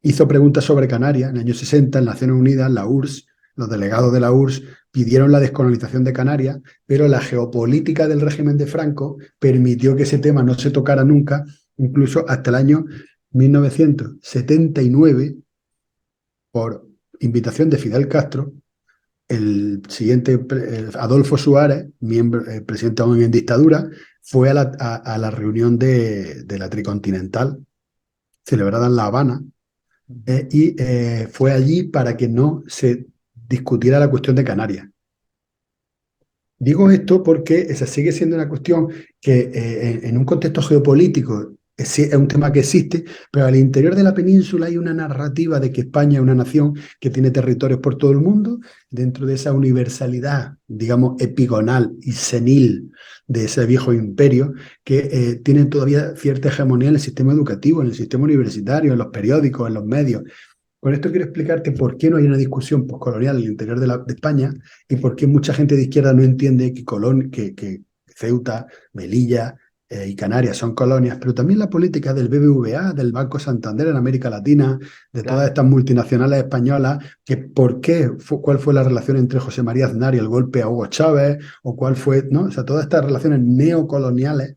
hizo preguntas sobre Canarias. En el año 60, en Naciones Unidas, la URSS, los delegados de la URSS, pidieron la descolonización de Canarias, pero la geopolítica del régimen de Franco permitió que ese tema no se tocara nunca, incluso hasta el año 1979, por invitación de Fidel Castro, el siguiente, Adolfo Suárez, miembro, presidente aún en dictadura, fue a la reunión de la Tricontinental, celebrada en La Habana, y fue allí para que no se discutiera la cuestión de Canarias. Digo esto porque esa sigue siendo una cuestión que en un contexto geopolítico es un tema que existe, pero al interior de la península hay una narrativa de que España es una nación que tiene territorios por todo el mundo, dentro de esa universalidad, digamos, epigonal y senil de ese viejo imperio, que tiene todavía cierta hegemonía en el sistema educativo, en el sistema universitario, en los periódicos, en los medios. Con esto quiero explicarte por qué no hay una discusión postcolonial en el interior de España y por qué mucha gente de izquierda no entiende que Ceuta, Melilla y Canarias son colonias, pero también la política del BBVA, del Banco Santander en América Latina, de todas Claro. estas multinacionales españolas, cuál fue la relación entre José María Aznar y el golpe a Hugo Chávez, o cuál fue, ¿no? O sea, todas estas relaciones neocoloniales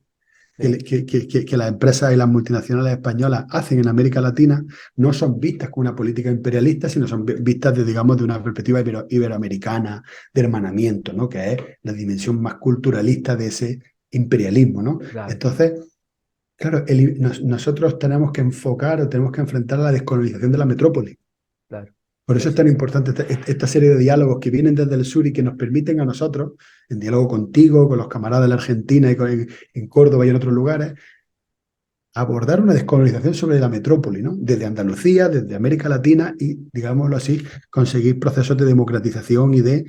Sí. que las empresas y las multinacionales españolas hacen en América Latina no son vistas con una política imperialista, sino son vistas de, digamos, de una perspectiva iberoamericana, de hermanamiento, ¿no? Que es la dimensión más culturalista de ese imperialismo, ¿no? Claro. Entonces, claro, nosotros tenemos que enfocar o tenemos que enfrentar la descolonización de la metrópoli. Claro. Por Sí, eso es sí, tan sí. importante esta serie de diálogos que vienen desde el sur y que nos permiten a nosotros, en diálogo contigo, con los camaradas de la Argentina y en Córdoba y en otros lugares, abordar una descolonización sobre la metrópoli, ¿no? Desde Andalucía, desde América Latina y, digámoslo así, conseguir procesos de democratización y de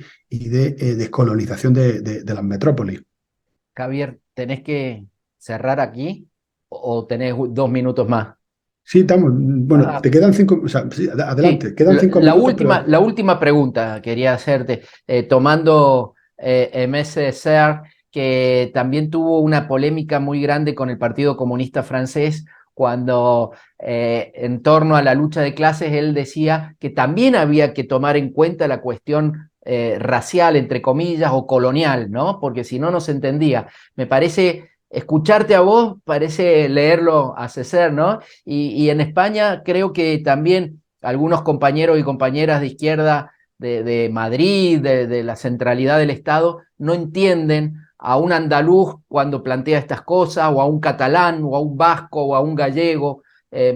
descolonización de las metrópolis. Javier, ¿tenés que cerrar aquí o tenés 2 minutos más? Sí, estamos, bueno, Ah, te quedan 5, o sea, sí, sí, adelante, quedan 5 minutos, pero la última pregunta quería hacerte, tomando Aimé Césaire, que también tuvo una polémica muy grande con el Partido Comunista Francés, cuando en torno a la lucha de clases él decía que también había que tomar en cuenta la cuestión racial, entre comillas, o colonial, ¿no? Porque si no, no se entendía. Me parece, escucharte a vos, parece leerlo a Césaire, ¿no? Y en España creo que también algunos compañeros y compañeras de izquierda de Madrid, de la centralidad del Estado, no entienden a un andaluz cuando plantea estas cosas, o a un catalán, o a un vasco, o a un gallego,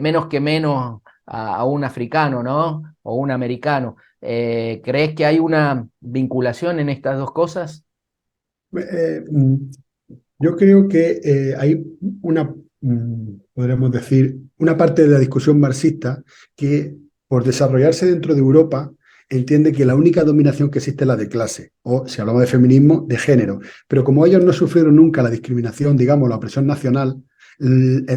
menos que menos a un africano, ¿no? O un americano. ¿Crees que hay una vinculación en estas dos cosas? eh, mm, yo creo que hay una, podríamos decir, una parte de la discusión marxista que, por desarrollarse dentro de Europa, entiende que la única dominación que existe es la de clase, o si hablamos de feminismo, de género. Pero como ellos no sufrieron nunca la discriminación, digamos, la opresión nacional,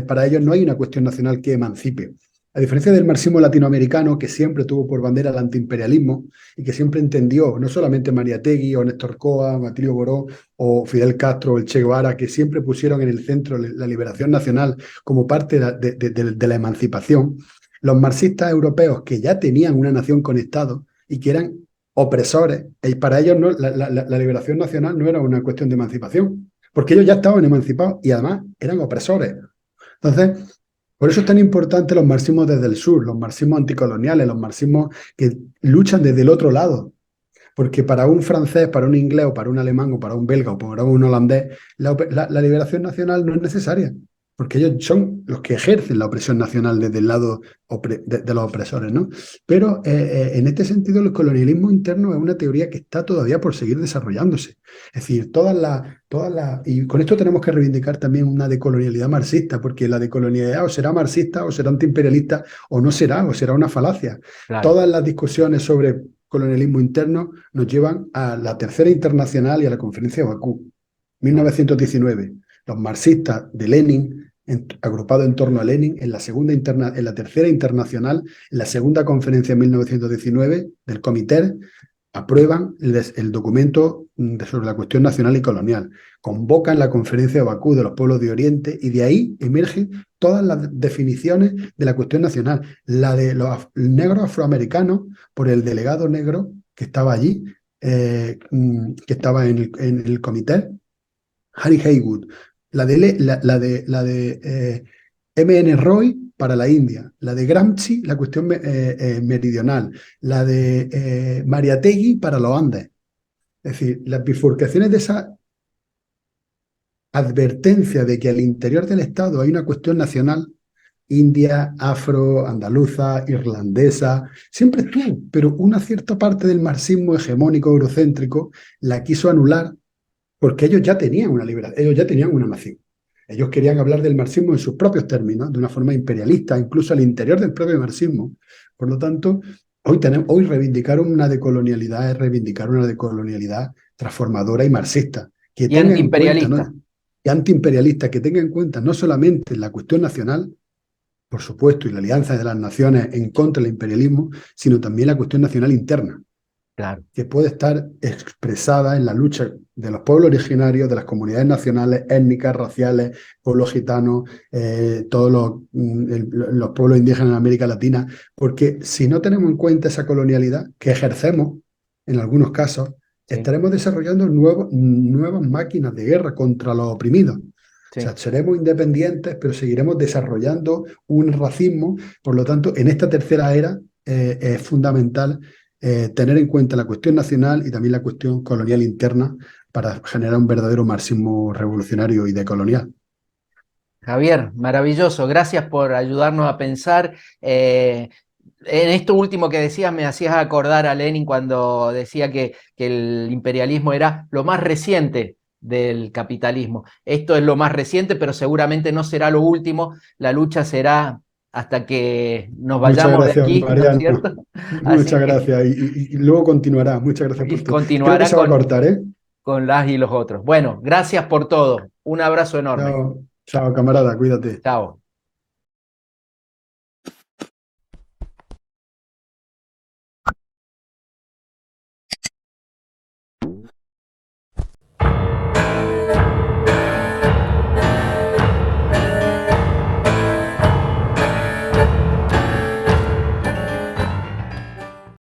para ellos no hay una cuestión nacional que emancipe. A diferencia del marxismo latinoamericano, que siempre tuvo por bandera el antiimperialismo y que siempre entendió, no solamente Mariátegui o Néstor Coa, Matilio Boró o Fidel Castro o el Che Guevara, que siempre pusieron en el centro la liberación nacional como parte de la emancipación, los marxistas europeos que ya tenían una nación con Estado y que eran opresores, y para ellos no, la liberación nacional no era una cuestión de emancipación, porque ellos ya estaban emancipados y además eran opresores. Entonces, por eso es tan importante los marxismos desde el sur, los marxismos anticoloniales, los marxismos que luchan desde el otro lado. Porque para un francés, para un inglés, o para un alemán, o para un belga, o para un holandés, la liberación nacional no es necesaria. Porque ellos son los que ejercen la opresión nacional desde el lado de los opresores, ¿no? Pero en este sentido, el colonialismo interno es una teoría que está todavía por seguir desarrollándose. Es decir, y con esto tenemos que reivindicar también una decolonialidad marxista, porque la decolonialidad o será marxista, o será antiimperialista, o será una falacia. Claro. Todas las discusiones sobre colonialismo interno nos llevan a la Tercera Internacional y a la Conferencia de Bakú, Claro. 1919. Los marxistas de Lenin, agrupados en torno a Lenin, en la Tercera Internacional, en la Segunda Conferencia en 1919 del Comité, aprueban el documento sobre la cuestión nacional y colonial, convocan la conferencia de Bakú de los pueblos de Oriente y de ahí emergen todas las definiciones de la cuestión nacional, la de los negros afroamericanos por el delegado negro que estaba allí, que estaba en el comité, Harry Haywood, la de M.N. Roy para la India, la de Gramsci, la cuestión meridional, la de Mariátegui para los Andes. Es decir, las bifurcaciones de esa advertencia de que al interior del Estado hay una cuestión nacional, india, afro, andaluza, irlandesa, siempre estuvo, pero una cierta parte del marxismo hegemónico eurocéntrico la quiso anular porque ellos ya tenían una liberación, ellos ya tenían una nación. Ellos querían hablar del marxismo en sus propios términos, de una forma imperialista, incluso al interior del propio marxismo. Por lo tanto, hoy reivindicar una decolonialidad es reivindicar una decolonialidad transformadora y marxista, que Y tenga en cuenta, ¿no?, antiimperialista. y antiimperialista, que tenga en cuenta no solamente la cuestión nacional, por supuesto, y la alianza de las naciones en contra del imperialismo, sino también la cuestión nacional interna, Claro. que puede estar expresada en la lucha de los pueblos originarios, de las comunidades nacionales, étnicas, raciales, pueblos gitanos, todos los pueblos indígenas en América Latina, porque si no tenemos en cuenta esa colonialidad que ejercemos en algunos casos, Sí, estaremos desarrollando nuevas máquinas de guerra contra los oprimidos. O sí. sea, seremos independientes, pero seguiremos desarrollando un racismo. Por lo tanto, en esta tercera era es fundamental tener en cuenta la cuestión nacional y también la cuestión colonial interna para generar un verdadero marxismo revolucionario y decolonial. Javier, maravilloso. Gracias por ayudarnos a pensar. En esto último que decías, me hacías acordar a Lenin cuando decía que el imperialismo era lo más reciente del capitalismo. Esto es lo más reciente, pero seguramente no será lo último. La lucha será hasta que nos Muchas vayamos de gracias, aquí, ¿no es Mariano. cierto? Así Muchas que gracias. Y luego continuará. Muchas gracias por y tu... Creo que continuará se va a cortar, ¿eh? con las y los otros. Bueno, gracias por todo. Un abrazo enorme. Chao, chao, camarada, cuídate. Chao.